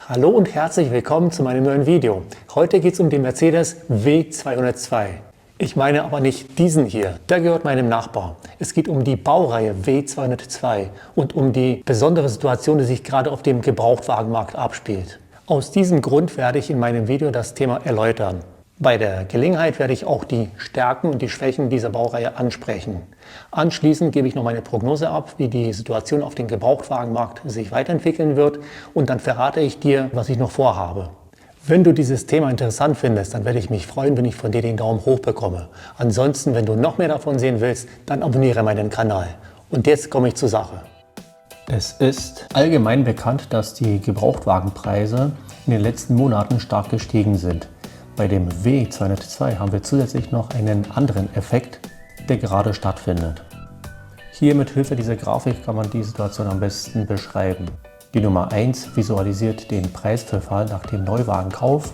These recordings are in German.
Hallo und herzlich willkommen zu meinem neuen Video. Heute geht es um den Mercedes W202. Ich meine aber nicht diesen hier, der gehört meinem Nachbar. Es geht um die Baureihe W202 und um die besondere Situation, die sich gerade auf dem Gebrauchtwagenmarkt abspielt. Aus diesem Grund werde ich in meinem Video das Thema erläutern. Bei der Gelegenheit werde ich auch die Stärken und die Schwächen dieser Baureihe ansprechen. Anschließend gebe ich noch meine Prognose ab, wie die Situation auf dem Gebrauchtwagenmarkt sich weiterentwickeln wird, und dann verrate ich dir, was ich noch vorhabe. Wenn du dieses Thema interessant findest, dann werde ich mich freuen, wenn ich von dir den Daumen hoch bekomme. Ansonsten, wenn du noch mehr davon sehen willst, dann abonniere meinen Kanal. Und jetzt komme ich zur Sache. Es ist allgemein bekannt, dass die Gebrauchtwagenpreise in den letzten Monaten stark gestiegen sind. Bei dem W202 haben wir zusätzlich noch einen anderen Effekt, der gerade stattfindet. Hier mit Hilfe dieser Grafik kann man die Situation am besten beschreiben. Die Nummer 1 visualisiert den Preisverfall nach dem Neuwagenkauf.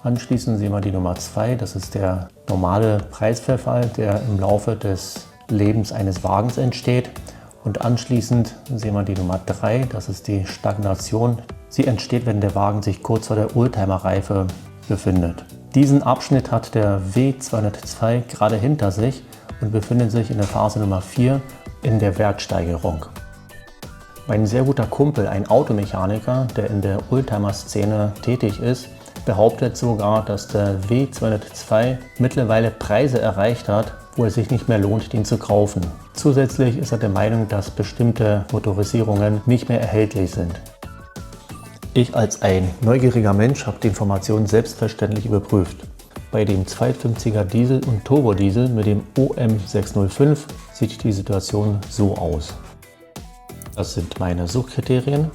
Anschließend sehen wir die Nummer 2, das ist der normale Preisverfall, der im Laufe des Lebens eines Wagens entsteht. Und anschließend sehen wir die Nummer 3, das ist die Stagnation. Sie entsteht, wenn der Wagen sich kurz vor der Oldtimer-Reife befindet. Diesen Abschnitt hat der W202 gerade hinter sich und befindet sich in der Phase Nummer 4 in der Wertsteigerung. Mein sehr guter Kumpel, ein Automechaniker, der in der Oldtimer-Szene tätig ist, behauptet sogar, dass der W202 mittlerweile Preise erreicht hat, wo es sich nicht mehr lohnt, den zu kaufen. Zusätzlich ist er der Meinung, dass bestimmte Motorisierungen nicht mehr erhältlich sind. Ich als ein neugieriger Mensch habe die Informationen selbstverständlich überprüft. Bei dem 250er Diesel und Turbodiesel mit dem OM605 sieht die Situation so aus. Das sind meine Suchkriterien.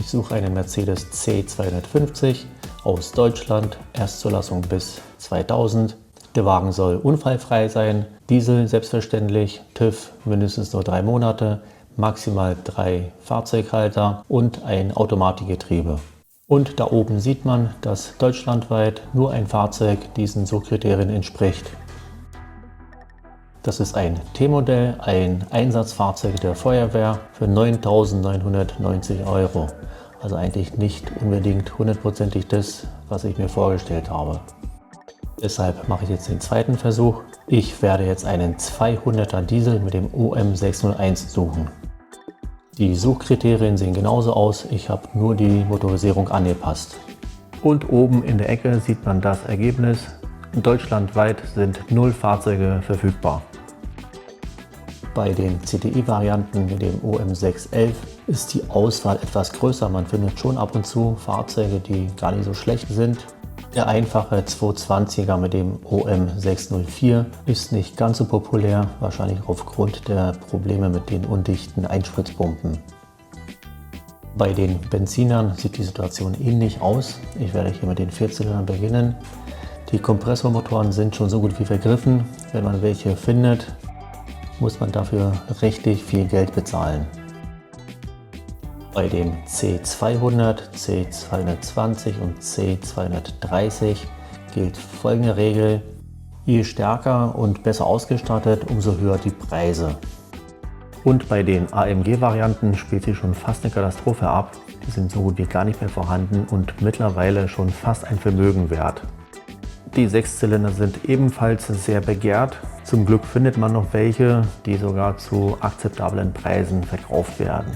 Ich suche einen Mercedes C250 aus Deutschland, Erstzulassung bis 2000. Der Wagen soll unfallfrei sein, Diesel selbstverständlich, TÜV mindestens nur 3 Monate, maximal 3 Fahrzeughalter und ein Automatikgetriebe. Und da oben sieht man, dass deutschlandweit nur ein Fahrzeug diesen Suchkriterien entspricht. Das ist ein T-Modell, ein Einsatzfahrzeug der Feuerwehr für 9.990 €. Also eigentlich nicht unbedingt hundertprozentig das, was ich mir vorgestellt habe. Deshalb mache ich jetzt den zweiten Versuch. Ich werde jetzt einen 200er Diesel mit dem OM601 suchen. Die Suchkriterien sehen genauso aus, ich habe nur die Motorisierung angepasst. Und oben in der Ecke sieht man das Ergebnis. Deutschlandweit sind 0 Fahrzeuge verfügbar. Bei den CTI-Varianten mit dem OM611 ist die Auswahl etwas größer. Man findet schon ab und zu Fahrzeuge, die gar nicht so schlecht sind. Der einfache 220er mit dem OM604 ist nicht ganz so populär, wahrscheinlich aufgrund der Probleme mit den undichten Einspritzpumpen. Bei den Benzinern sieht die Situation ähnlich aus. Ich werde hier mit den 4-Zylindern beginnen. Die Kompressormotoren sind schon so gut wie vergriffen. Wenn man welche findet, muss man dafür richtig viel Geld bezahlen. Bei dem C200, C220 und C230 gilt folgende Regel: Je stärker und besser ausgestattet, umso höher die Preise. Und bei den AMG-Varianten spielt sich schon fast eine Katastrophe ab. Die sind so gut wie gar nicht mehr vorhanden und mittlerweile schon fast ein Vermögen wert. Die 6-Zylinder sind ebenfalls sehr begehrt. Zum Glück findet man noch welche, die sogar zu akzeptablen Preisen verkauft werden.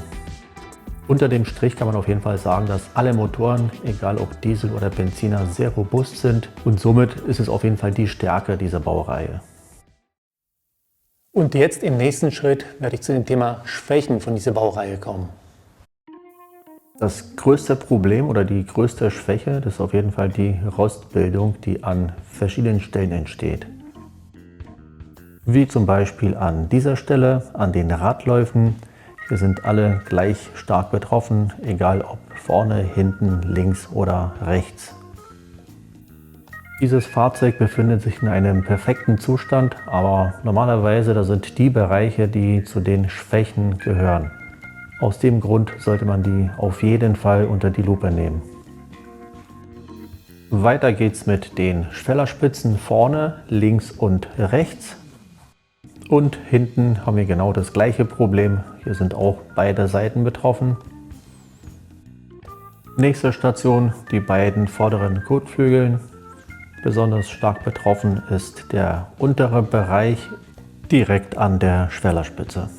Unter dem Strich kann man auf jeden Fall sagen, dass alle Motoren, egal ob Diesel oder Benziner, sehr robust sind, und somit ist es auf jeden Fall die Stärke dieser Baureihe. Und jetzt im nächsten Schritt werde ich zu dem Thema Schwächen von dieser Baureihe kommen. Das größte Problem oder die größte Schwäche, das ist auf jeden Fall die Rostbildung, die an verschiedenen Stellen entsteht. Wie zum Beispiel an dieser Stelle, an den Radläufen. Wir sind alle gleich stark betroffen, egal ob vorne, hinten, links oder rechts. Dieses Fahrzeug befindet sich in einem perfekten Zustand, aber normalerweise da sind die Bereiche, die zu den Schwächen gehören. Aus dem Grund sollte man die auf jeden Fall unter die Lupe nehmen. Weiter geht's mit den Schwellerspitzen vorne, links und rechts. Und hinten haben wir genau das gleiche Problem. Hier sind auch beide Seiten betroffen. Nächste Station, die beiden vorderen Kotflügeln. Besonders stark betroffen ist der untere Bereich direkt an der Schwellerspitze.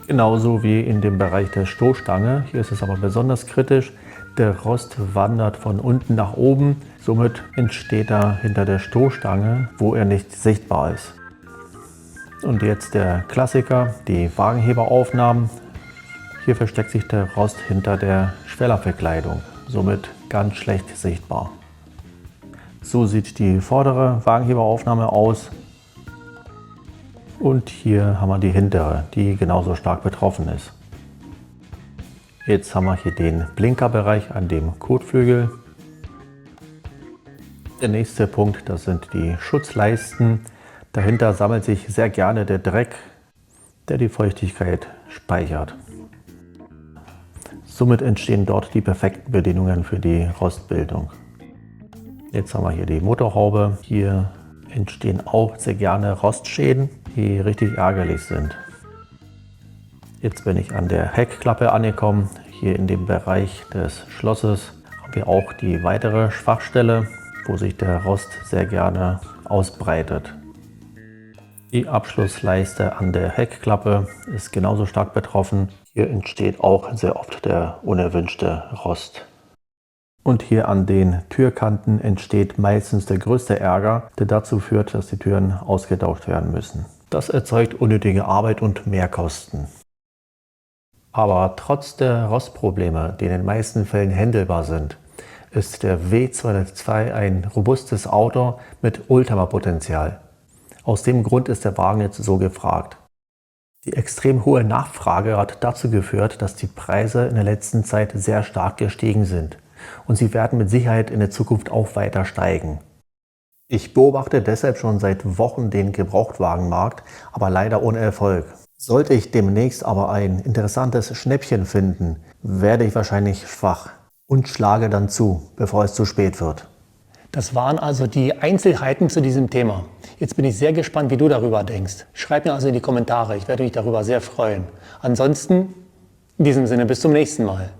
Genauso wie in dem Bereich der Stoßstange. Hier ist es aber besonders kritisch. Der Rost wandert von unten nach oben. Somit entsteht er hinter der Stoßstange, wo er nicht sichtbar ist. Und jetzt der Klassiker, die Wagenheberaufnahmen. Hier versteckt sich der Rost hinter der Schwellerverkleidung, somit ganz schlecht sichtbar. So sieht die vordere Wagenheberaufnahme aus. Und hier haben wir die hintere, die genauso stark betroffen ist. Jetzt haben wir hier den Blinkerbereich an dem Kotflügel. Der nächste Punkt, das sind die Schutzleisten. Dahinter sammelt sich sehr gerne der Dreck, der die Feuchtigkeit speichert. Somit entstehen dort die perfekten Bedingungen für die Rostbildung. Jetzt haben wir hier die Motorhaube. Hier entstehen auch sehr gerne Rostschäden, die richtig ärgerlich sind. Jetzt bin ich an der Heckklappe angekommen. Hier in dem Bereich des Schlosses haben wir auch die weitere Schwachstelle, wo sich der Rost sehr gerne ausbreitet. Die Abschlussleiste an der Heckklappe ist genauso stark betroffen. Hier entsteht auch sehr oft der unerwünschte Rost. Und hier an den Türkanten entsteht meistens der größte Ärger, der dazu führt, dass die Türen ausgetauscht werden müssen. Das erzeugt unnötige Arbeit und Mehrkosten. Aber trotz der Rostprobleme, die in den meisten Fällen händelbar sind, ist der W202 ein robustes Auto mit Oldtimer-Potenzial. Aus dem Grund ist der Wagen jetzt so gefragt. Die extrem hohe Nachfrage hat dazu geführt, dass die Preise in der letzten Zeit sehr stark gestiegen sind. Und sie werden mit Sicherheit in der Zukunft auch weiter steigen. Ich beobachte deshalb schon seit Wochen den Gebrauchtwagenmarkt, aber leider ohne Erfolg. Sollte ich demnächst aber ein interessantes Schnäppchen finden, werde ich wahrscheinlich schwach und schlage dann zu, bevor es zu spät wird. Das waren also die Einzelheiten zu diesem Thema. Jetzt bin ich sehr gespannt, wie du darüber denkst. Schreib mir also in die Kommentare, ich werde mich darüber sehr freuen. Ansonsten, in diesem Sinne, bis zum nächsten Mal.